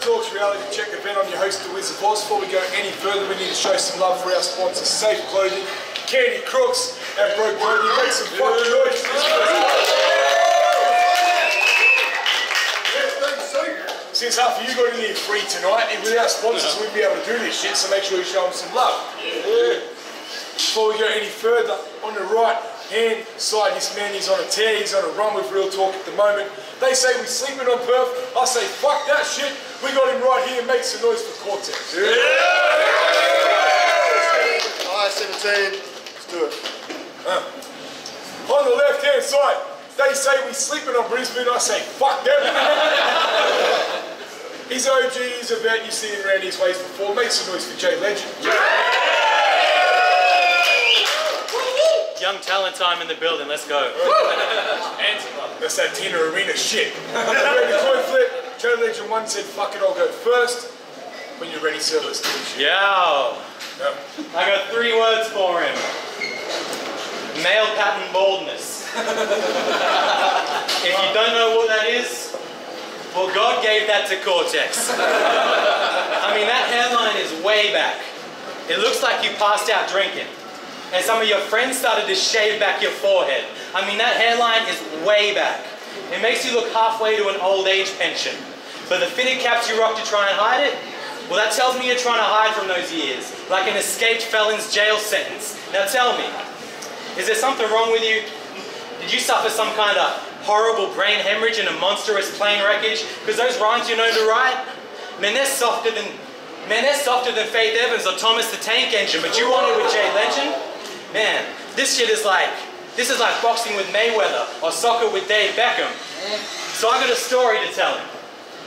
Talks reality check event. I'm your host, The Wizard Boss. Before we go any further, we need to show some love for our sponsors, Safe Clothing, Candy Crooks, and Broke Clothing. Make some fucking noise. Since half of you got in here free tonight, and without sponsors, we'd be able to do this shit, so make sure you show them some love. Before we go any further, on the right hand side, this man is on a tear, he's on a run with Real Talk at the moment. They say we're sleeping on Perth, I say fuck that shit, we got him right here, make some noise for Cortext. Alright, 17, let's do it. On the left hand side, they say we're sleeping on Brisbane, I say fuck them. He's OG, he's a vet, you've seen him around his ways before, make some noise for Jay Legend. Young talent time in the building, let's go. That's that Tina Arena shit. Ready to coin flip. Jay Legend 1 said, fuck it, I'll go first. When you're ready, sir, let's do this shit. Yo! Yep. I got 3 words for him. Male pattern baldness. If you don't know what that is, well, God gave that to Cortex. I mean, that hairline is way back. It looks like you passed out drinking. And some of your friends started to shave back your forehead. I mean, that hairline is way back. It makes you look halfway to an old age pension. But the fitted caps you rock to try and hide it, well, that tells me you're trying to hide from those years, like an escaped felon's jail sentence. Now tell me, is there something wrong with you? Did you suffer some kind of horrible brain hemorrhage in a monstrous plane wreckage? Because those rhymes you know to write, man, they're softer than Faith Evans or Thomas the Tank Engine, but you want it with Jay Legend? Man, this is like boxing with Mayweather or soccer with Dave Beckham. So I got a story to tell him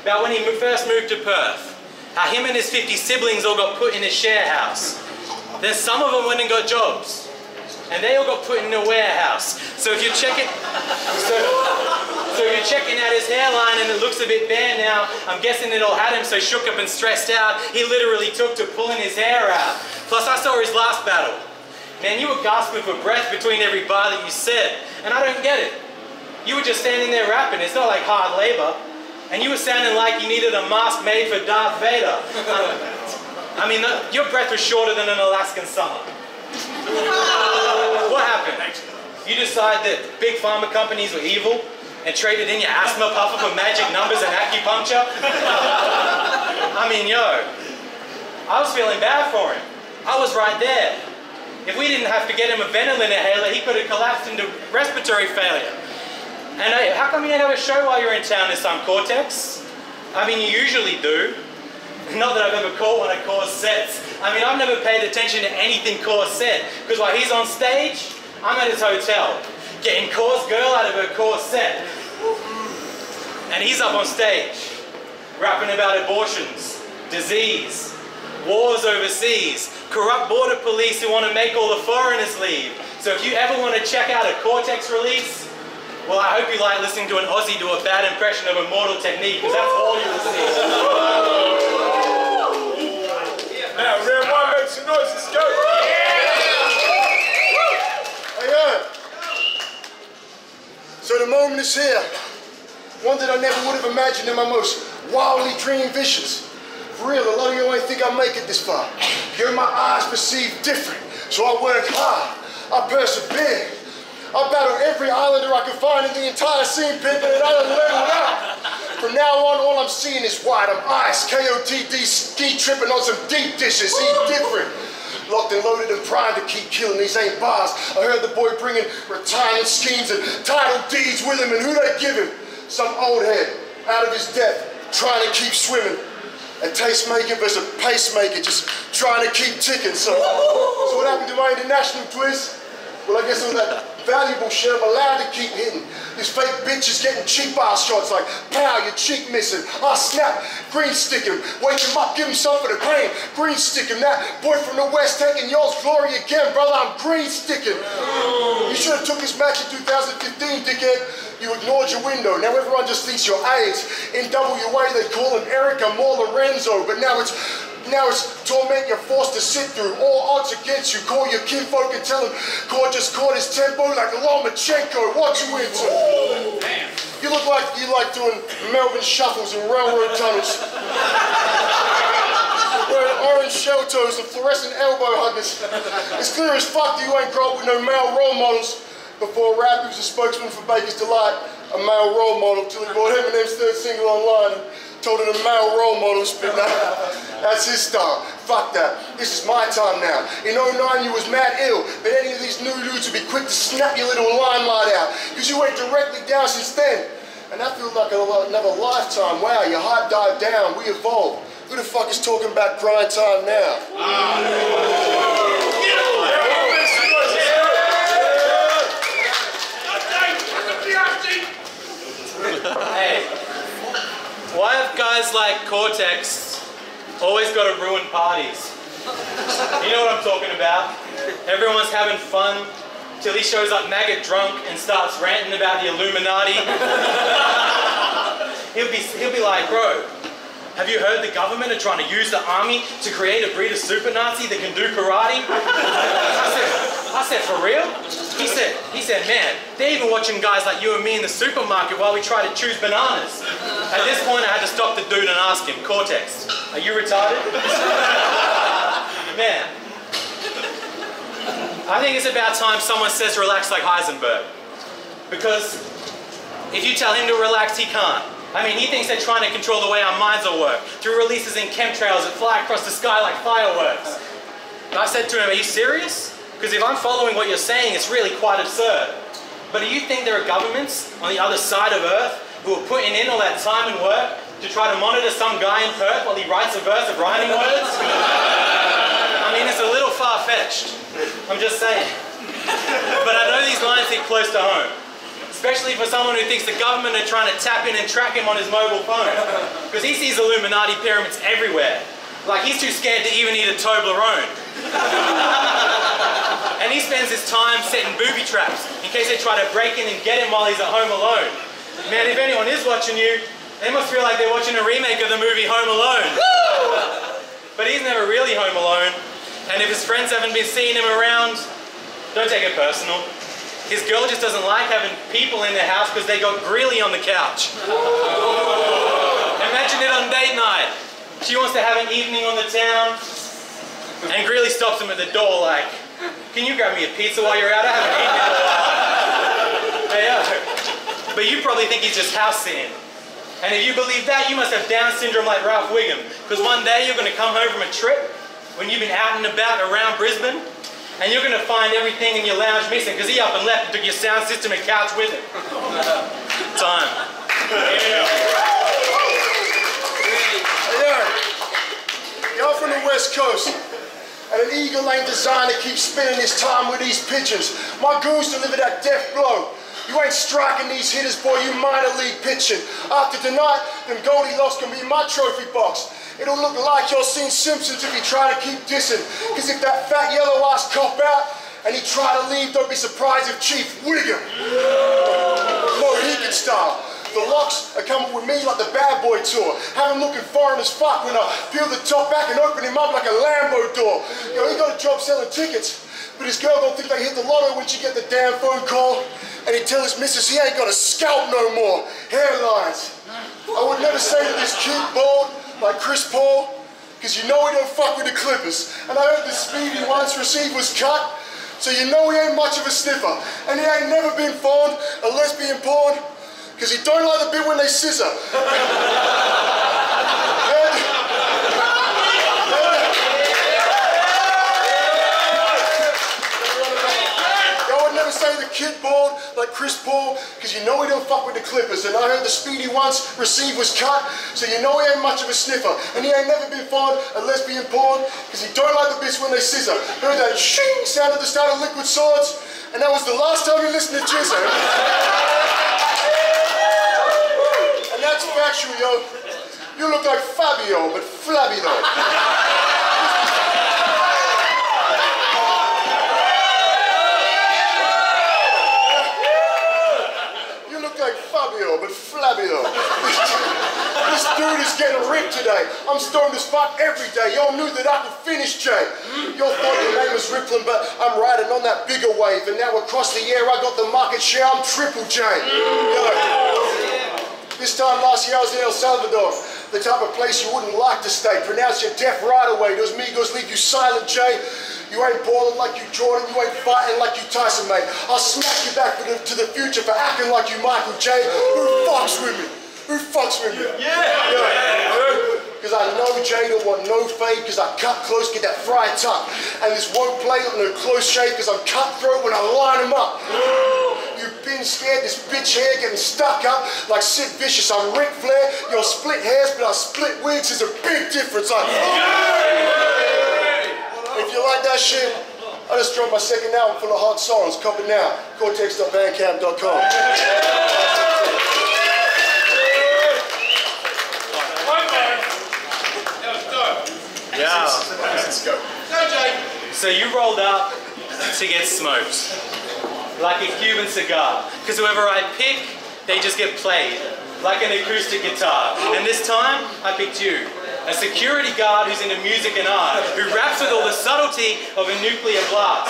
about when he first moved to Perth. How him and his 50 siblings all got put in a share house. Then some of them went and got jobs. And they all got put in a warehouse. So if you're checking, so if you're checking out his hairline and it looks a bit bare now, I'm guessing it all had him so shook up and stressed out, he literally took to pulling his hair out. Plus I saw his last battle. Man, you were gasping for breath between every bar that you said, and I don't get it. You were just standing there rapping, it's not like hard labor, and you were sounding like you needed a mask made for Darth Vader. I mean, your breath was shorter than an Alaskan summer. What happened? You decided that big pharma companies were evil and traded in your asthma puffer for magic numbers and acupuncture? I mean, yo, I was feeling bad for him. I was right there. If we didn't have to get him a Ventolin inhaler, he could have collapsed into respiratory failure. And hey, how come you didn't have a show while you're in town this time, Cortex? I mean, you usually do. Not that I've ever caught one at Core's sets. I mean, I've never paid attention to anything Core said, because while he's on stage, I'm at his hotel, getting Core's girl out of her Core set. And he's up on stage, rapping about abortions, disease, wars overseas, corrupt border police who want to make all the foreigners leave. So if you ever want to check out a Cortex release, well, I hope you like listening to an Aussie do a bad impression of Immortal Technique, because that's all you will see. Now, round 1, make some noise, let's go! Hey, so the moment is here. One that I never would have imagined in my most wildly dreamed visions. For real, a lot of you ain't think I'll make it this far. You're my eyes perceive different, so I work hard, I persevere. I battle every islander I can find in the entire scene pit, but I don't level out. From now on, all I'm seeing is white. I'm ice, KOTD, ski tripping on some deep dishes, eat different. Locked and loaded and primed to keep killing these ain't bars. I heard the boy bringing retirement schemes and title deeds with him, and who they give him? Some old head, out of his depth, trying to keep swimming. A tastemaker versus a pacemaker, just trying to keep ticking. So what happened to my international twist? Well, I guess all that valuable shit I'm allowed to keep hitting. These fake bitches getting cheap ass shots like, pow, your cheek missing. I snap, green stick him. Wake him up, give him some for the grain. Green stick him. That boy from the West taking y'all's glory again, brother. I'm green sticking. You should have took this match in 2015, dickhead. You ignored your window. Now everyone just thinks you're AIDS. In WA, they call him Erica More Lorenzo, but now it's torment you're forced to sit through. All odds against you. Call your kinfolk and tell them Core just caught his tempo like Lomachenko. What you into? You look like you like doing Melbourne shuffles in railroad tunnels. shell toes and fluorescent elbow huggers. It's clear as fuck that you ain't grown up with no male role models. Before rap, he was a spokesman for Baker's Delight, a male role model, till he bought Eminem's third single online and told him a male role model spit that. That's his style. Fuck that. This is my time now. In 09 you was mad ill, but any of these new dudes would be quick to snap your little limelight out, because you went directly down since then. And that feels like another lifetime. Wow, your hype died down, we evolved. Who the fuck is talking about grind time now? Hey, why have guys like Cortext always got to ruin parties? You know what I'm talking about. Everyone's having fun till he shows up maggot drunk and starts ranting about the Illuminati. He'll be like, bro, have you heard the government are trying to use the army to create a breed of super Nazi that can do karate? I said, for real? He said, man, they're even watching guys like you and me in the supermarket while we try to choose bananas. At this point, I had to stop the dude and ask him, Cortex, are you retarded? Man, I think it's about time someone says relax like Heisenberg. Because if you tell him to relax, he can't. I mean, he thinks they're trying to control the way our minds will work through releases in chemtrails that fly across the sky like fireworks. And I said to him, are you serious? Because if I'm following what you're saying, it's really quite absurd. But do you think there are governments on the other side of Earth who are putting in all that time and work to try to monitor some guy in Perth while he writes a verse of rhyming words? I mean, it's a little far-fetched. I'm just saying. But I know these lines hit close to home. Especially for someone who thinks the government are trying to tap in and track him on his mobile phone. Because he sees Illuminati pyramids everywhere. Like he's too scared to even eat a Toblerone. And he spends his time setting booby traps in case they try to break in and get him while he's at home alone. Man, if anyone is watching you, they must feel like they're watching a remake of the movie Home Alone. But he's never really home alone. And if his friends haven't been seeing him around, don't take it personal. His girl just doesn't like having people in their house because they got Greeley on the couch. Imagine it on date night. She wants to have an evening on the town, and Greeley stops him at the door like, can you grab me a pizza while you're out? I haven't eaten in a while. Hey, but you probably think he's just house sitting. And if you believe that, you must have Down syndrome like Ralph Wiggum, because one day you're going to come home from a trip when you've been out and about around Brisbane, and you're going to find everything in your lounge missing because he up and left and took your sound system and couch with him. Time. Yeah. You're from the West Coast, and an Eagle Lane designer keeps spinning his time with these pigeons. My goons deliver that death blow. You ain't striking these hitters, boy, you minor league pitching. After tonight, them Goldilocks can be in my trophy box. It'll look like you're seeing Simpsons if you try to keep dissing. Cause if that fat yellow ass cop out and he try to leave, don't be surprised if Chief Wiggum. Mohican style. The locks are coming with me like the Bad Boy tour. Have him looking foreign as fuck when I peel the top back and open him up like a Lambo door. Yo, he got a job selling tickets, but his girl don't think they hit the lotto when she get the damn phone call. And he tell his missus he ain't got a scalp no more. Hairlines. I would never say to this kid bald like Chris Paul, because you know he don't fuck with the Clippers. And I heard the speed he once received was cut, so you know he ain't much of a sniffer. And he ain't never been fawned, a lesbian porn, because he don't like the bit when they scissor. Say the kid bald like Chris Paul, because you know he don't fuck with the Clippers. And I heard the speed he once received was cut, so you know he ain't much of a sniffer. And he ain't never been fond of lesbian porn, because he don't like the bits when they scissor. Heard that shing sound at the start of Liquid Swords, and that was the last time he listened to Jizzo. And that's factual, yo. You look like Fabio, but flabby though. But Flavio. This dude is getting ripped today. I'm stoned as fuck every day. Y'all knew that I could finish, Jay. Y'all thought your name was Rippling, but I'm riding on that bigger wave. And now across the air, I got the market share. I'm Triple J. Yo. This time last year, I was in El Salvador. the type of place you wouldn't like to stay. Pronounce your death right away. Those Migos leave you silent, Jay. You ain't balling like you Jordan, you ain't fighting like you Tyson, mate. I'll smack you back to the future for acting like you Michael J. Who fucks with me? Who fucks with me? Yeah. Because I know Jay don't want no fade, because I cut close, get that fried tuck. And this won't play on a close shave, because I'm cutthroat when I line him up. You've been scared, this bitch hair getting stuck up like Sid Vicious. I'm Ric Flair, you'll split hairs, but I split wigs. There's a big difference. If you like that shit, I just dropped my second album full of hot songs. Cop it now. Cortext.bandcamp.com. Yeah. Let's go. So you rolled up to get smoked, like a Cuban cigar. Because whoever I pick, they just get played, like an acoustic guitar. And this time, I picked you. A security guard who's into music and art, who raps with all the subtlety of a nuclear blast.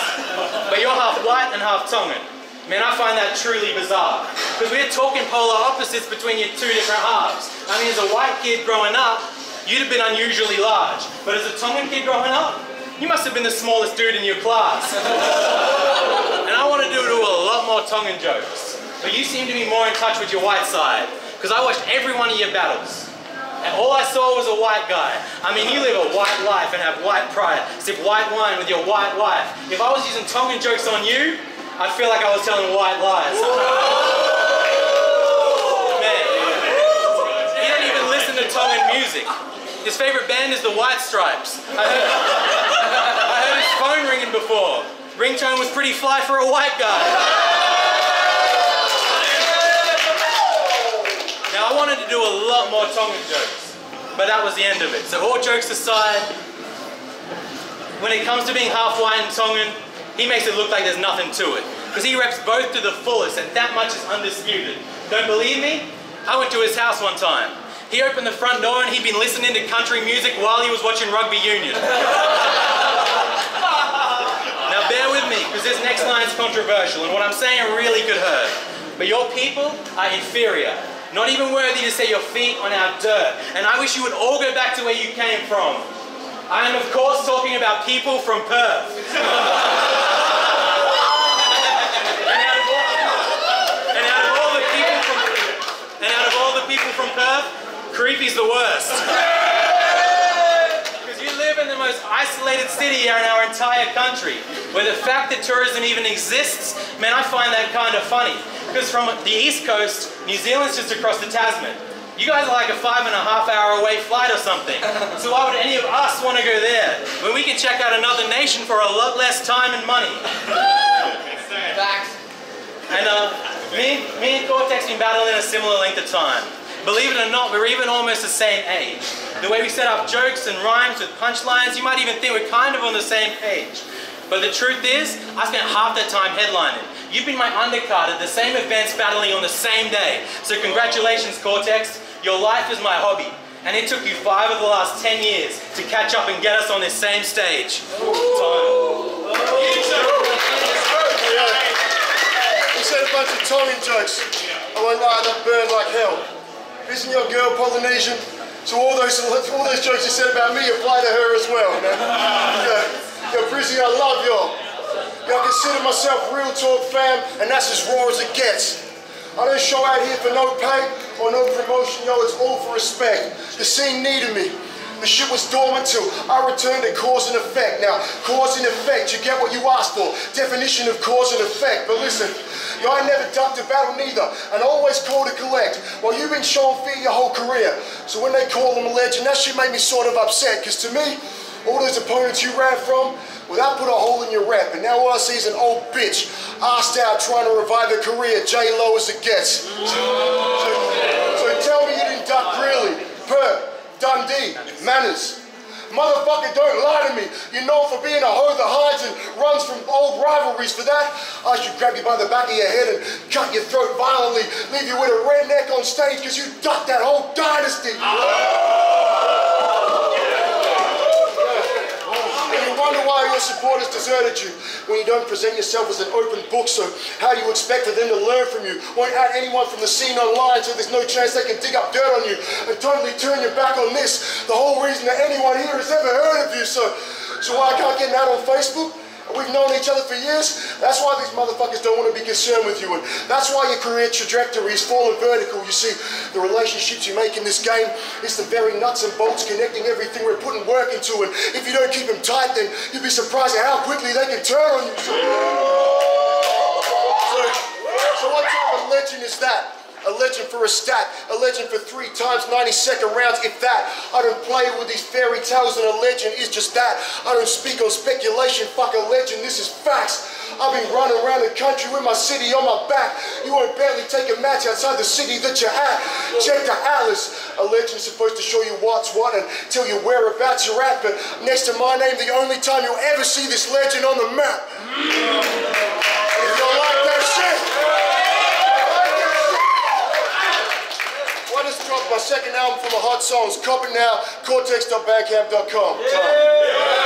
But you're half white and half Tongan. Man, I find that truly bizarre. Because we're talking polar opposites between your two different halves. I mean, as a white kid growing up, you'd have been unusually large. But as a Tongan kid growing up, you must have been the smallest dude in your class. And I want to do a lot more Tongan jokes. But you seem to be more in touch with your white side. Because I watched every one of your battles. And all I saw was a white guy. I mean, you live a white life and have white pride. Sip white wine with your white wife. If I was using Tongan jokes on you, I'd feel like I was telling white lies. Man, he don't even listen to Tongan music. His favorite band is the White Stripes. I heard his phone ringing before. Ringtone was pretty fly for a white guy. Now, I wanted to do a lot more Tongan jokes, but that was the end of it. So all jokes aside, when it comes to being half white and Tongan, he makes it look like there's nothing to it. Because he reps both to the fullest, and that much is undisputed. Don't believe me? I went to his house one time. He opened the front door and he'd been listening to country music while he was watching rugby union. Now bear with me, because this next line's controversial, and what I'm saying really could hurt. But your people are inferior. Not even worthy to set your feet on our dirt. And I wish you would all go back to where you came from. I am of course talking about people from Perth. And out of all the people from Perth, Creepy's the worst. Because you live in the most isolated city in our entire country, where the fact that tourism even exists, man, I find that kind of funny. Because from the East Coast, New Zealand's just across the Tasman. You guys are like a 5.5 hour away flight or something. So why would any of us want to go there, when we can check out another nation for a lot less time and money? Facts. And me and Cortext been battling a similar length of time. Believe it or not, we're even almost the same age. The way we set up jokes and rhymes with punchlines, you might even think we're kind of on the same page. But the truth is, I spent half that time headlining. You've been my undercard at the same events, battling on the same day. So congratulations, Cortext. Your life is my hobby. And it took you 5 of the last 10 years to catch up and get us on this same stage. You said a bunch of Tongan jokes. I won't lie, that burned like hell. Isn't your girl Polynesian? So all those jokes you said about me apply to her as well, man. Yo, Brizzy, I love y'all. Yo, I consider myself real talk fam, and that's as raw as it gets. I don't show out here for no pay or no promotion, yo, it's all for respect. The scene needed me. The shit was dormant till I returned to cause and effect. Now, cause and effect, you get what you asked for. Definition of cause and effect. But listen, yo, I never ducked a battle neither, and I always called to collect. While you've been showing fear your whole career. So when they call them a legend, that shit made me sort of upset. Because to me, all those opponents you ran from, well, that put a hole in your rep. And now all I see is an old bitch, arsed out, trying to revive her career, J-Lo as it gets. So tell me you didn't duck really. Perth, Dundee, Manners. Motherfucker, don't lie to me. You're known for being a hoe that hides and runs from old rivalries. For that, I should grab you by the back of your head and cut your throat violently, leave you with a redneck on stage because you ducked that whole dynasty. And you wonder why your supporters deserted you. When you don't present yourself as an open book, so how do you expect for them to learn from you? Won't add anyone from the scene online, so there's no chance they can dig up dirt on you and totally turn your back on this. The whole reason that anyone here has ever heard of you, so why I can't get that on Facebook? We've known each other for years. That's why these motherfuckers don't want to be concerned with you. And that's why your career trajectory is falling vertical. You see, the relationships you make in this game is the very nuts and bolts connecting everything we're putting work into. And if you don't keep them tight, then you'd be surprised at how quickly they can turn on you. So what type of legend is that? A legend for a stat, a legend for 3 times 90-second rounds, if that. I don't play with these fairy tales and a legend is just that. I don't speak on speculation, fuck a legend, this is facts. I've been running around the country with my city on my back. You won't barely take a match outside the city that you're at. Check the atlas. A legend's supposed to show you what's what and tell you whereabouts you're at, but next to my name, the only time you'll ever see this legend on the map. If you don't like that shit, I just dropped my second album for my hot songs. Cop it now, cortext.bandcamp.com.